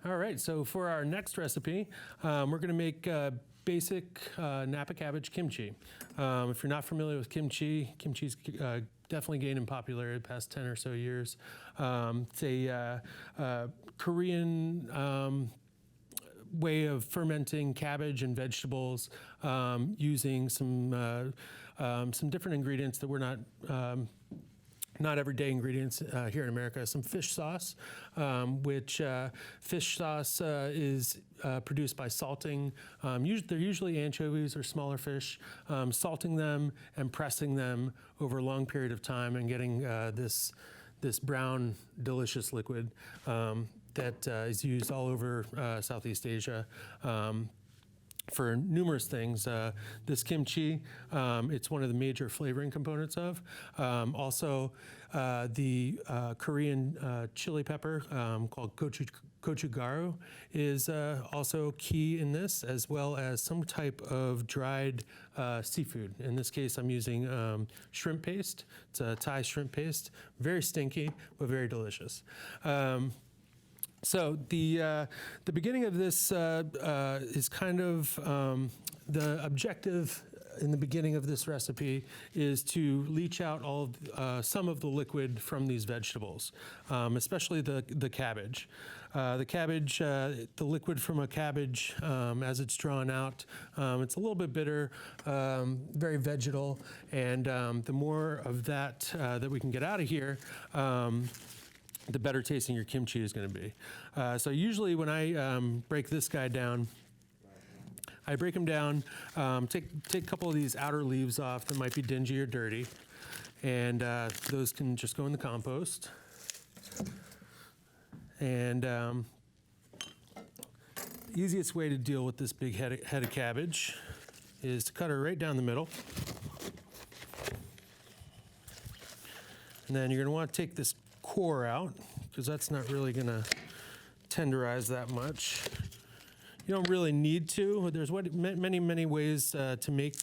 All right, so for our next recipe, we're going to make basic Napa cabbage kimchi. If you're not familiar with kimchi, kimchi's definitely gained in popularity the past 10 or so years. It's a Korean way of fermenting cabbage and vegetables using some different ingredients that we're not everyday ingredients here in America. Some fish sauce, which fish sauce is produced by salting. They're usually anchovies or smaller fish, salting them and pressing them over a long period of time and getting this brown, delicious liquid that is used all over Southeast Asia. For numerous things. This kimchi, it's one of the major flavoring components of. Also, the Korean chili pepper called gochugaru is also key in this, as well as some type of dried seafood. In this case, I'm using shrimp paste. It's a Thai shrimp paste. Very stinky, but very delicious. So the beginning of this is kind of the objective in the beginning of this recipe is to leach out some of the liquid from these vegetables, especially the cabbage. The liquid from a cabbage, as it's drawn out, it's a little bit bitter, very vegetal, and the more of that that we can get out of here, the better tasting your kimchi is going to be. So usually when I break this guy down, I break him down, take a couple of these outer leaves off that might be dingy or dirty, and those can just go in the compost. And the easiest way to deal with this big head of cabbage is to cut her right down the middle. And then you're going to want to take this core out, because that's not really going to tenderize that much. You don't really need to. There's many ways to make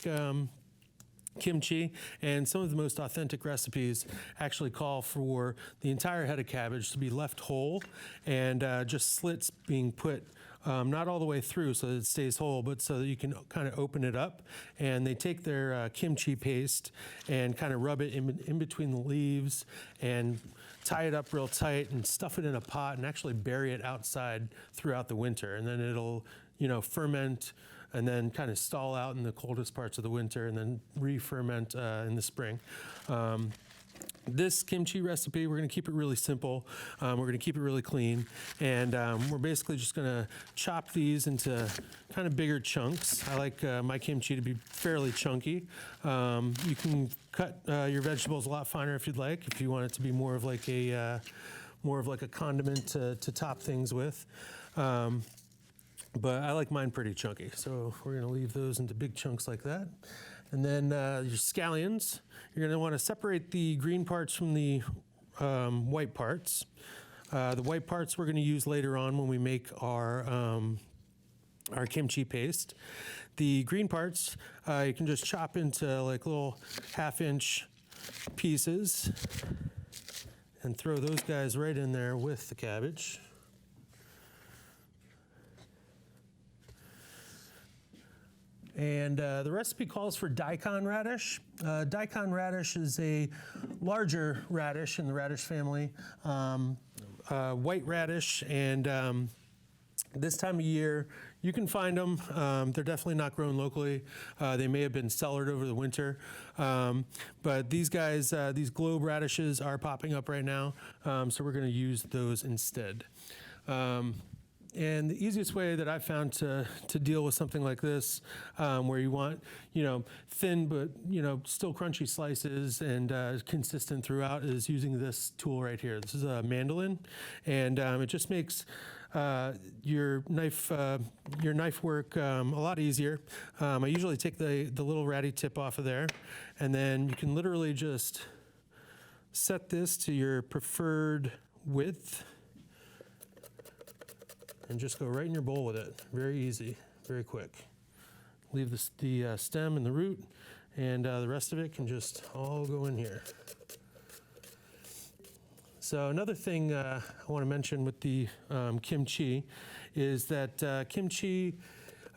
kimchi, and some of the most authentic recipes actually call for the entire head of cabbage to be left whole and just slits being put not all the way through so that it stays whole, but so that you can kind of open it up. And they take their kimchi paste and kind of rub it in between the leaves and tie it up real tight and stuff it in a pot and actually bury it outside throughout the winter. And then it'll, ferment and then kind of stall out in the coldest parts of the winter and then re-ferment in the spring. This kimchi recipe, we're going to keep it really simple. We're going to keep it really clean. And we're basically just going to chop these into kind of bigger chunks. I like my kimchi to be fairly chunky. You can cut your vegetables a lot finer if you'd like, if you want it to be more of like a condiment to top things with. But I like mine pretty chunky, so we're going to leave those into big chunks like that. And then your scallions, you're going to want to separate the green parts from the white parts. The white parts we're going to use later on when we make our kimchi paste. The green parts you can just chop into like little half-inch pieces and throw those guys right in there with the cabbage. And the recipe calls for daikon radish. Daikon radish is a larger radish in the radish family, white radish, and this time of year you can find them. They're definitely not grown locally. They may have been cellared over the winter, but these guys, these globe radishes are popping up right now, so we're going to use those instead. And the easiest way that I've found to deal with something like this, where you want, thin but, still crunchy slices and consistent throughout, is using this tool right here. This is a mandolin, and it just makes your knife work a lot easier. I usually take the little ratty tip off of there, and then you can literally just set this to your preferred width and just go right in your bowl with it. Very easy, very quick. Leave the stem and the root, and the rest of it can just all go in here. So another thing I want to mention with the kimchi is that kimchi,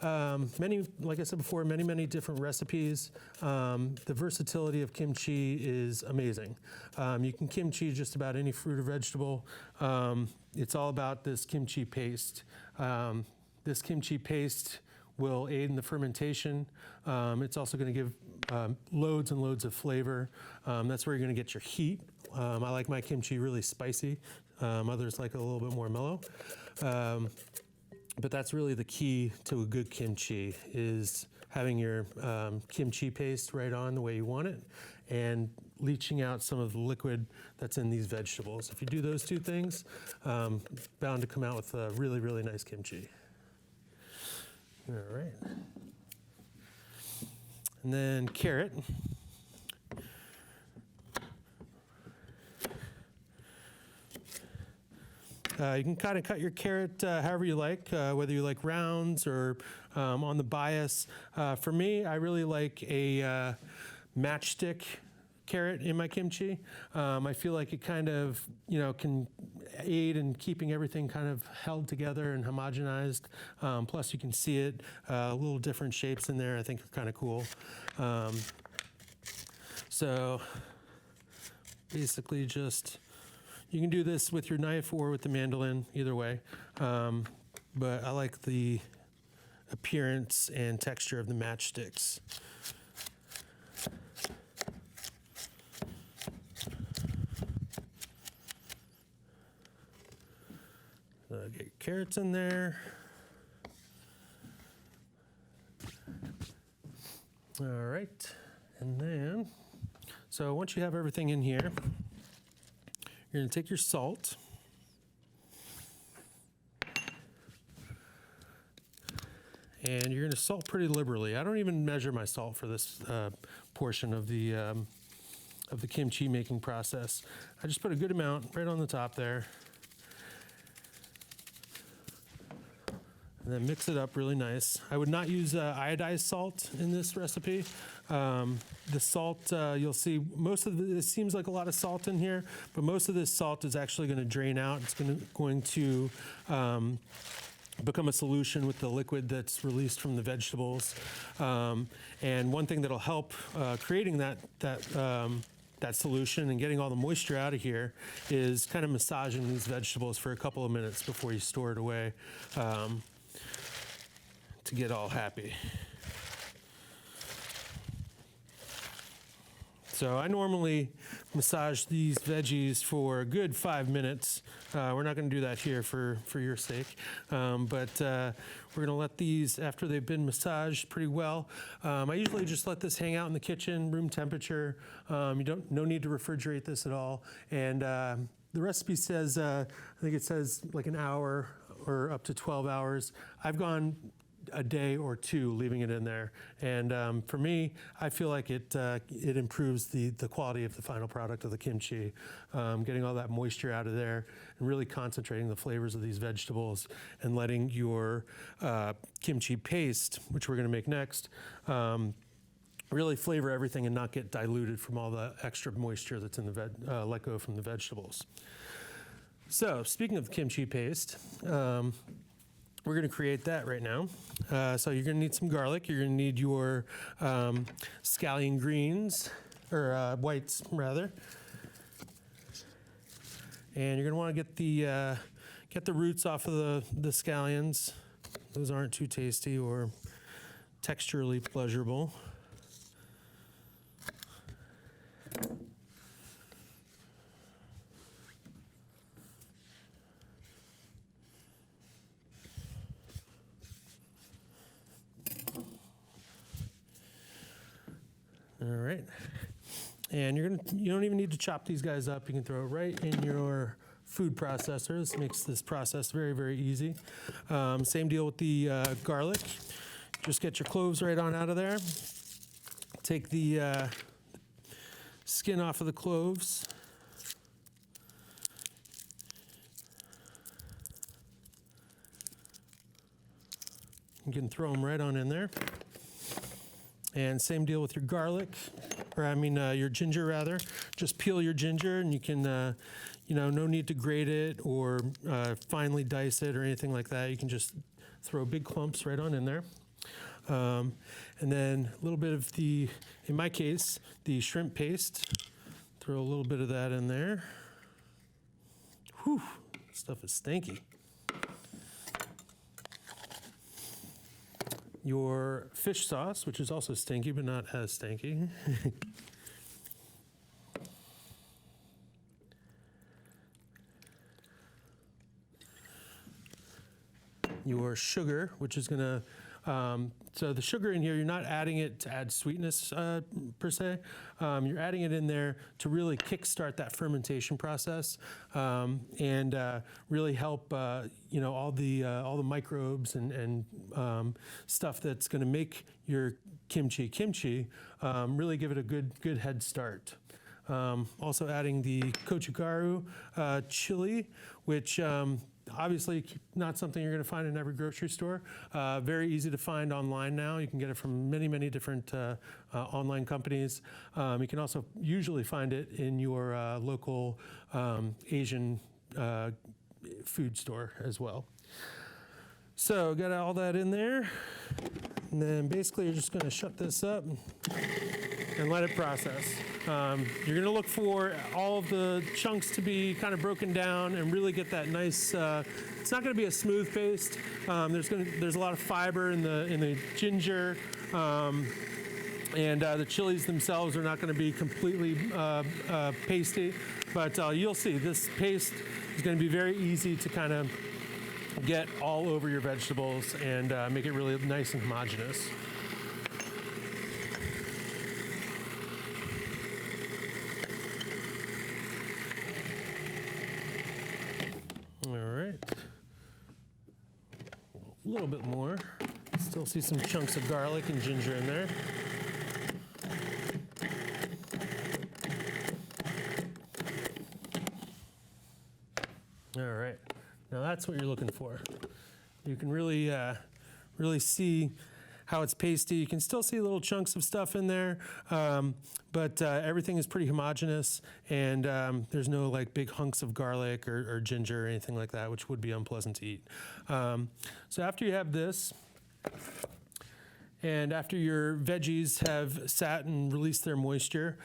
like I said before, many different recipes. The versatility of kimchi is amazing. You can kimchi just about any fruit or vegetable. It's all about this kimchi paste. This kimchi paste will aid in the fermentation. It's also going to give loads and loads of flavor. That's where you're going to get your heat. I like my kimchi really spicy. Others like it a little bit more mellow. But that's really the key to a good kimchi, is having your kimchi paste right on the way you want it and leaching out some of the liquid that's in these vegetables. If you do those two things, bound to come out with a really nice kimchi. All right. And then carrot. You can kind of cut your carrot however you like, whether you like rounds or on the bias. For me, I really like a matchstick carrot in my kimchi. I feel like it kind of, can aid in keeping everything kind of held together and homogenized. Plus, you can see it, little different shapes in there. I think are kind of cool. So basically just, you can do this with your knife or with the mandolin, either way. But I like the appearance and texture of the matchsticks. So get your carrots in there. All right, and then, so once you have everything in here, you're going to take your salt. And you're going to salt pretty liberally. I don't even measure my salt for this portion of the kimchi making process. I just put a good amount right on the top there. And then mix it up really nice. I would not use iodized salt in this recipe. The salt, you'll see most of it seems like a lot of salt in here, but most of this salt is actually going to drain out. It's going to become a solution with the liquid that's released from the vegetables. And one thing that'll help creating that solution and getting all the moisture out of here is kind of massaging these vegetables for a couple of minutes before you store it away to get all happy. So I normally massage these veggies for a good 5 minutes. We're not going to do that here for your sake, but we're going to let these, after they've been massaged pretty well, I usually just let this hang out in the kitchen, room temperature. No need to refrigerate this at all. And the recipe says, I think it says like an hour or up to 12 hours. I've gone a day or two leaving it in there, and for me, I feel like it improves the quality of the final product of the kimchi, getting all that moisture out of there and really concentrating the flavors of these vegetables and letting your kimchi paste, which we're going to make next, really flavor everything and not get diluted from all the extra moisture that's in the let go from the vegetables. So speaking of kimchi paste, we're going to create that right now. So you're going to need some garlic. You're going to need your scallion greens, or whites rather. And you're going to want to get the roots off of the scallions. Those aren't too tasty or texturally pleasurable. All right, and you don't even need to chop these guys up. You can throw it right in your food processor. This makes this process very easy. Same deal with the garlic. Just get your cloves right on out of there. Take the skin off of the cloves. You can throw them right on in there. And same deal with your garlic, or your ginger rather. just peel your ginger, and you can, no need to grate it or finely dice it or anything like that. You can just throw big clumps right on in there. And then a little bit of in my case, the shrimp paste. Throw a little bit of that in there. Whew, stuff is stinky. Your fish sauce, which is also stinky, but not as stinky. Your sugar, which is gonna, so the sugar in here, you're not adding it to add sweetness per se. You're adding it in there to really kickstart that fermentation process and really help all the microbes and stuff that's going to make your kimchi really give it a good head start. Also adding the gochugaru chili, which obviously not something you're going to find in every grocery store. Very easy to find online now. You can get it from many different online companies. You can also usually find it in your local Asian food store as well. So got all that in there. And then basically you're just going to shut this up and let it process. You're going to look for all of the chunks to be kind of broken down and really get that nice, it's not going to be a smooth paste. There's a lot of fiber in the ginger, and the chilies themselves are not going to be completely pasty, but you'll see this paste is going to be very easy to kind of get all over your vegetables and make it really nice and homogeneous. All right, a little bit more. Still see some chunks of garlic and ginger in there. All right. Now that's what you're looking for. You can really see how it's pasty. You can still see little chunks of stuff in there, but everything is pretty homogeneous, and there's no like big hunks of garlic or ginger or anything like that, which would be unpleasant to eat. So after you have this, and after your veggies have sat and released their moisture,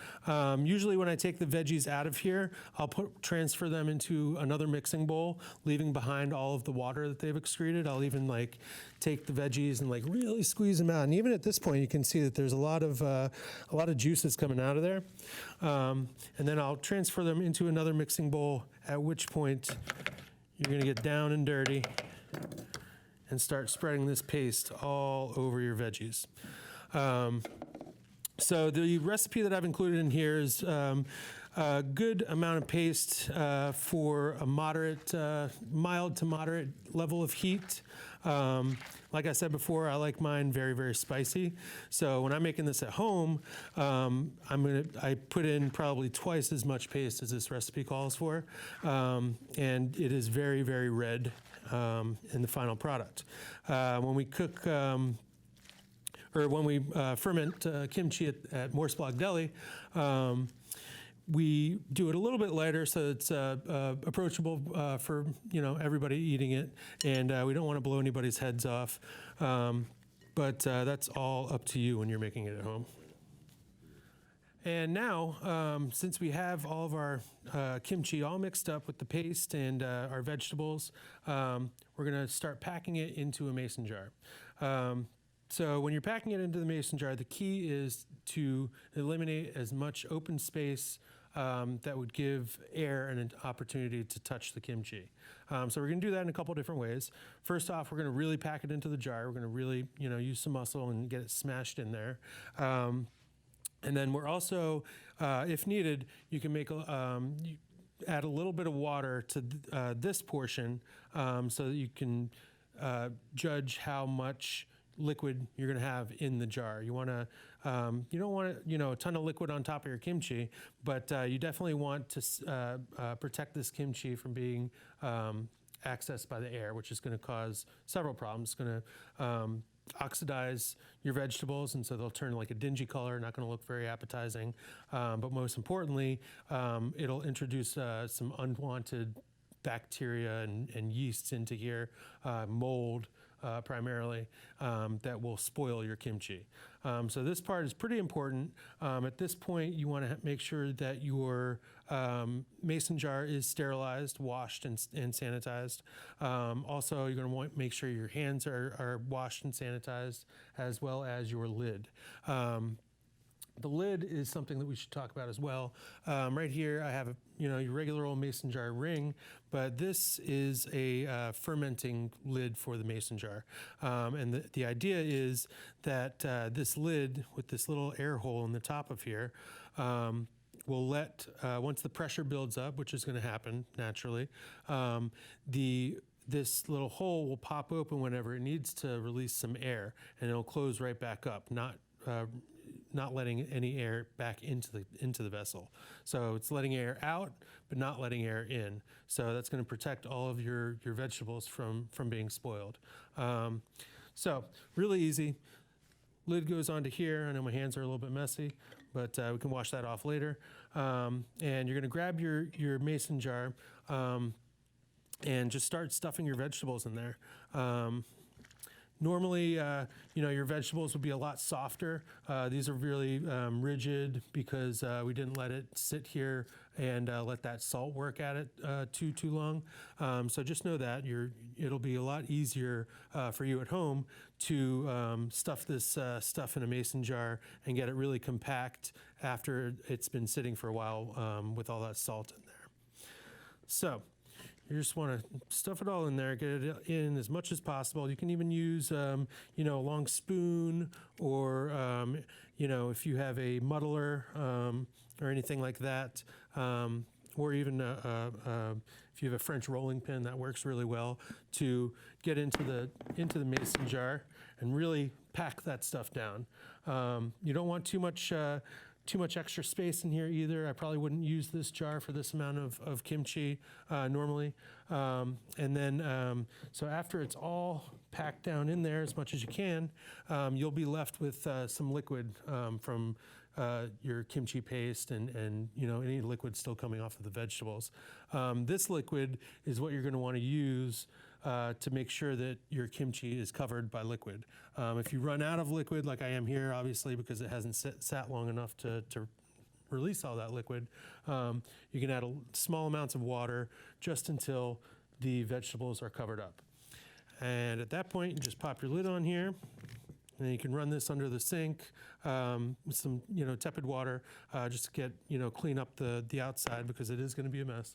usually when I take the veggies out of here, I'll transfer them into another mixing bowl, leaving behind all of the water that they've excreted. I'll even like take the veggies and like really squeeze them out. And even at this point, you can see that there's a lot of juices coming out of there. And then I'll transfer them into another mixing bowl, at which point you're gonna get down and dirty and start spreading this paste all over your veggies. So the recipe that I've included in here is a good amount of paste for a mild to moderate level of heat. Like I said before, I like mine very spicy. So when I'm making this at home, I put in probably twice as much paste as this recipe calls for, and it is very red in the final product. When we cook, or when we ferment kimchi at Morsblog Deli, we do it a little bit lighter so it's approachable for everybody eating it, and we don't want to blow anybody's heads off. But that's all up to you when you're making it at home. And now, since we have all of our kimchi all mixed up with the paste and our vegetables, we're going to start packing it into a mason jar. So when you're packing it into the mason jar, the key is to eliminate as much open space that would give air an opportunity to touch the kimchi. So we're going to do that in a couple different ways. First off, we're going to really pack it into the jar. We're going to really, use some muscle and get it smashed in there. And then we're also, if needed, you can make add a little bit of water to this portion so that you can judge how much liquid you're going to have in the jar. You want to, you don't want a ton of liquid on top of your kimchi, but you definitely want to protect this kimchi from being accessed by the air, which is going to cause several problems. It's going to oxidize your vegetables, and so they'll turn like a dingy color, not going to look very appetizing. But most importantly, it'll introduce some unwanted bacteria and yeasts into here, mold primarily, that will spoil your kimchi. So this part is pretty important. At this point, you want to make sure that your mason jar is sterilized, washed, and sanitized. Also, you're going to want to make sure your hands are washed and sanitized, as well as your lid. The lid is something that we should talk about as well. Right here, I have your regular old mason jar ring, but this is a fermenting lid for the mason jar. And the idea is that this lid with this little air hole in the top of here will let, once the pressure builds up, which is going to happen naturally, this little hole will pop open whenever it needs to release some air, and it'll close right back up, not letting any air back into the vessel. So it's letting air out, but not letting air in. So that's going to protect all of your vegetables from being spoiled. So really easy. Lid goes onto here. I know my hands are a little bit messy, but we can wash that off later. And you're going to grab your mason jar and just start stuffing your vegetables in there. Normally, your vegetables would be a lot softer. These are really rigid because we didn't let it sit here and let that salt work at it too long. So just know that it'll be a lot easier for you at home to stuff this stuff in a mason jar and get it really compact after it's been sitting for a while with all that salt in there. So you just want to stuff it all in there, get it in as much as possible. You can even use, a long spoon, or, if you have a muddler or anything like that, or even if you have a French rolling pin, that works really well to get into the mason jar and really pack that stuff down. You don't want too much extra space in here either. I probably wouldn't use this jar for this amount of kimchi normally. And then, so after it's all packed down in there as much as you can, you'll be left with some liquid from your kimchi paste and any liquid still coming off of the vegetables. This liquid is what you're going to want to use to make sure that your kimchi is covered by liquid. If you run out of liquid, like I am here, obviously, because it hasn't sat long enough to release all that liquid, you can add small amounts of water just until the vegetables are covered up. And at that point, you just pop your lid on here, and you can run this under the sink with some, tepid water, just to get, clean up the outside, because it is going to be a mess.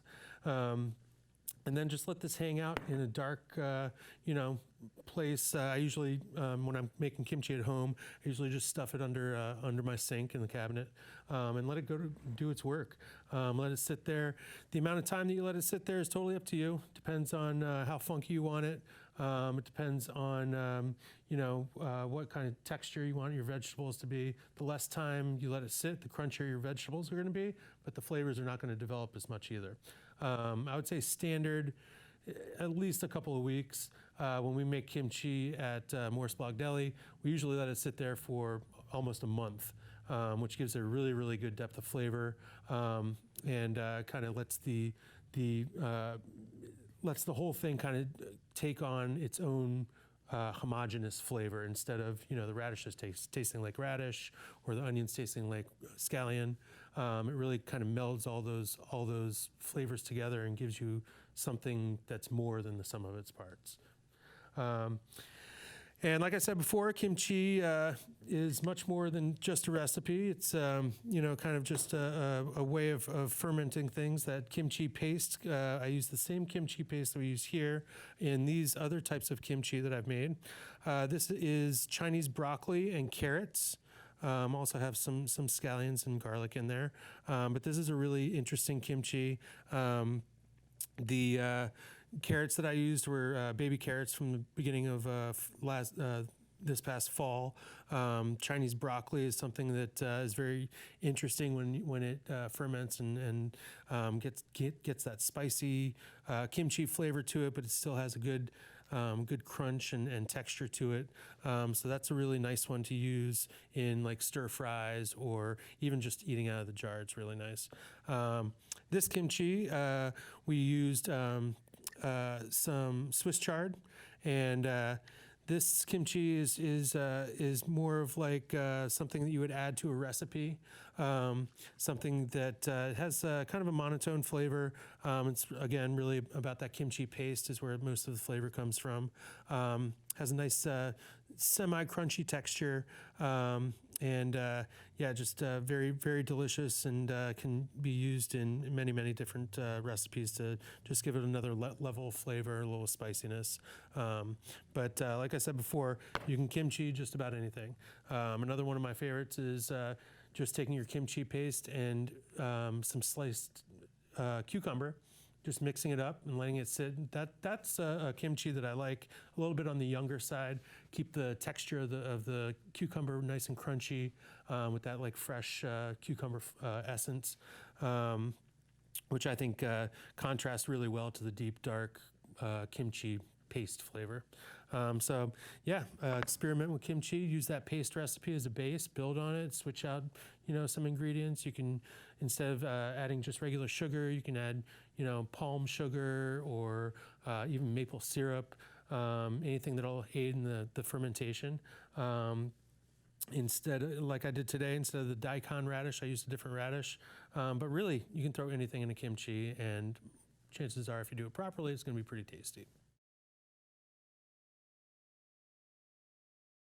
And then just let this hang out in a dark, place. I usually, when I'm making kimchi at home, I usually just stuff it under my sink in the cabinet and let it go to do its work. Let it sit there. The amount of time that you let it sit there is totally up to you. Depends on how funky you want it. It depends on, what kind of texture you want your vegetables to be. The less time you let it sit, the crunchier your vegetables are going to be, but the flavors are not going to develop as much either. I would say standard, at least a couple of weeks. When we make kimchi at Morse Blog Deli, we usually let it sit there for almost a month, which gives it a really, really good depth of flavor, and kind of lets the whole thing kind of take on its own homogeneous flavor, instead of the radishes tasting like radish or the onions tasting like scallion. It really kind of melds all those flavors together and gives you something that's more than the sum of its parts. And like I said before, kimchi is much more than just a recipe. It's kind of just a way of fermenting things. That kimchi paste, I use the same kimchi paste that we use here in these other types of kimchi that I've made. This is Chinese broccoli and carrots. Also have some scallions and garlic in there. But this is a really interesting kimchi. The carrots that I used were baby carrots from the beginning of this past fall. Chinese broccoli is something that is very interesting when it ferments and gets that spicy kimchi flavor to it, but it still has a good good crunch and texture to it. So that's a really nice one to use in like stir fries or even just eating out of the jar. It's really nice. This kimchi, we used some Swiss chard, and this kimchi is more of like something that you would add to a recipe, something that has kind of a monotone flavor. It's again really about that kimchi paste is where most of the flavor comes from. Has a nice semi-crunchy texture, and yeah, just very, very delicious, and can be used in many, many different recipes to just give it another level of flavor, a little spiciness. But like I said before, you can kimchi just about anything. Another one of my favorites is just taking your kimchi paste and some sliced cucumber, just mixing it up and letting it sit. That's a kimchi that I like a little bit on the younger side. Keep the texture of the cucumber nice and crunchy with that like fresh cucumber essence, which I think contrasts really well to the deep dark kimchi paste flavor. So yeah, experiment with kimchi. Use that paste recipe as a base. Build on it. Switch out, some ingredients. You can, instead of adding just regular sugar, you can add, palm sugar or even maple syrup. Anything that'll aid in the fermentation. Like I did today, instead of the daikon radish, I used a different radish. But really, you can throw anything in a kimchi, and chances are, if you do it properly, it's going to be pretty tasty.